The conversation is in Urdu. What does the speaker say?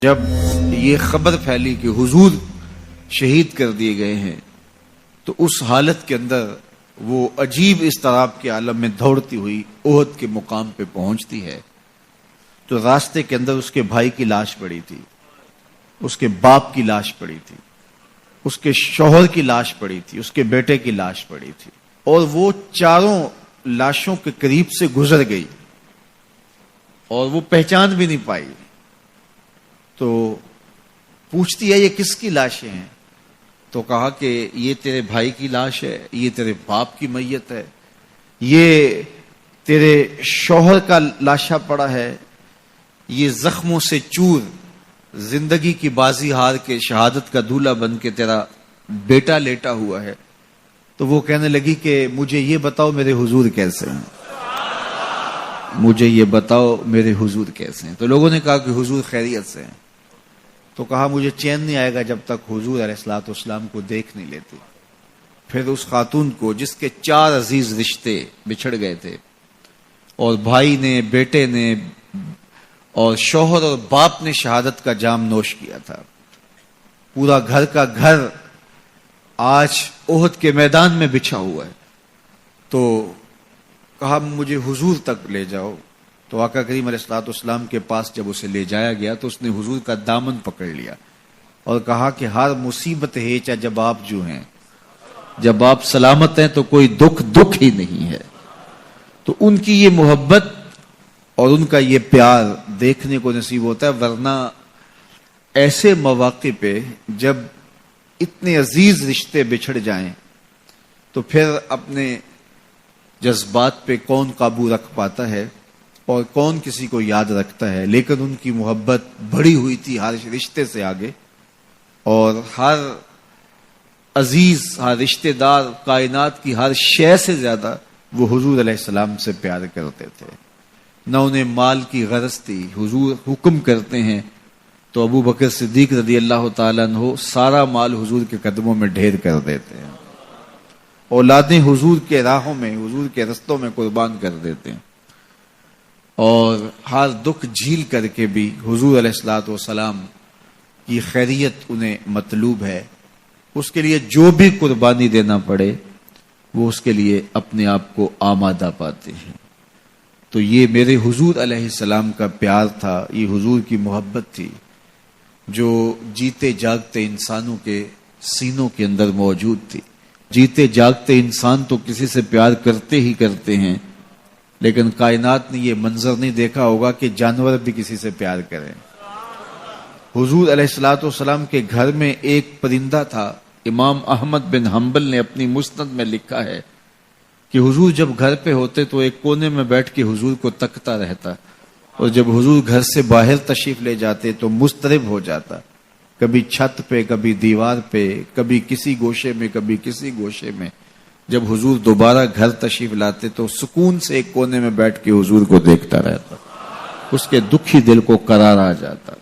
جب یہ خبر پھیلی کہ حضور شہید کر دیے گئے ہیں تو اس حالت کے اندر وہ عجیب اضطراب کے عالم میں دوڑتی ہوئی احد کے مقام پہ پہنچتی ہے تو راستے کے اندر اس کے بھائی کی لاش پڑی تھی، اس کے باپ کی لاش پڑی تھی، اس کے شوہر کی لاش پڑی تھی، اس کے بیٹے کی لاش پڑی تھی، اور وہ چاروں لاشوں کے قریب سے گزر گئی اور وہ پہچان بھی نہیں پائی۔ تو پوچھتی ہے یہ کس کی لاشیں ہیں؟ تو کہا کہ یہ تیرے بھائی کی لاش ہے، یہ تیرے باپ کی میت ہے، یہ تیرے شوہر کا لاشا پڑا ہے، یہ زخموں سے چور زندگی کی بازی ہار کے شہادت کا دولہا بن کے تیرا بیٹا لیٹا ہوا ہے۔ تو وہ کہنے لگی کہ مجھے یہ بتاؤ میرے حضور کیسے ہیں، مجھے یہ بتاؤ میرے حضور کیسے ہیں۔ تو لوگوں نے کہا کہ حضور خیریت سے ہیں۔ تو کہا مجھے چین نہیں آئے گا جب تک حضور علیہ الصلوۃ والسلام کو دیکھ نہیں لیتی۔ پھر اس خاتون کو جس کے 4 عزیز رشتے بچھڑ گئے تھے اور بھائی نے، بیٹے نے اور شوہر اور باپ نے شہادت کا جام نوش کیا تھا، پورا گھر کا گھر آج احد کے میدان میں بچھا ہوا ہے، تو کہا مجھے حضور تک لے جاؤ۔ تو آقا کریم علیہ الصلوۃ والسلام کے پاس جب اسے لے جایا گیا تو اس نے حضور کا دامن پکڑ لیا اور کہا کہ ہر مصیبت ہے چا جب آپ جو ہیں، جب آپ سلامت ہیں تو کوئی دکھ ہی نہیں ہے۔ تو ان کی یہ محبت اور ان کا یہ پیار دیکھنے کو نصیب ہوتا ہے، ورنہ ایسے مواقع پہ جب اتنے عزیز رشتے بچھڑ جائیں تو پھر اپنے جذبات پہ کون قابو رکھ پاتا ہے اور کون کسی کو یاد رکھتا ہے۔ لیکن ان کی محبت بڑھی ہوئی تھی ہر رشتے سے آگے، اور ہر عزیز، ہر رشتے دار، کائنات کی ہر شے سے زیادہ وہ حضور علیہ السلام سے پیار کرتے تھے۔ نہ انہیں مال کی غرض تھی۔ حضور حکم کرتے ہیں تو ابو بکر صدیق رضی اللہ تعالیٰ عنہ سارا مال حضور کے قدموں میں ڈھیر کر دیتے ہیں، اولادیں حضور کے راہوں میں، حضور کے رستوں میں قربان کر دیتے ہیں، اور ہر دکھ جھیل کر کے بھی حضور علیہ الصلوۃ والسلام کی خیریت انہیں مطلوب ہے۔ اس کے لیے جو بھی قربانی دینا پڑے وہ اس کے لیے اپنے آپ کو آمادہ پاتے ہیں۔ تو یہ میرے حضور علیہ السلام کا پیار تھا، یہ حضور کی محبت تھی جو جیتے جاگتے انسانوں کے سینوں کے اندر موجود تھی۔ جیتے جاگتے انسان تو کسی سے پیار کرتے ہی کرتے ہیں، لیکن کائنات نے یہ منظر نہیں دیکھا ہوگا کہ جانور بھی کسی سے پیار کریں۔ حضور علیہ الصلوۃ والسلام کے گھر میں ایک پرندہ تھا۔ امام احمد بن حنبل نے اپنی مسند میں لکھا ہے کہ حضور جب گھر پہ ہوتے تو ایک کونے میں بیٹھ کے حضور کو تکتا رہتا، اور جب حضور گھر سے باہر تشریف لے جاتے تو مضطرب ہو جاتا، کبھی چھت پہ، کبھی دیوار پہ، کبھی کسی گوشے میں، کبھی کسی گوشے میں۔ جب حضور دوبارہ گھر تشریف لاتے تو سکون سے ایک کونے میں بیٹھ کے حضور کو دیکھتا رہتا، اس کے دکھی دل کو قرار آ جاتا۔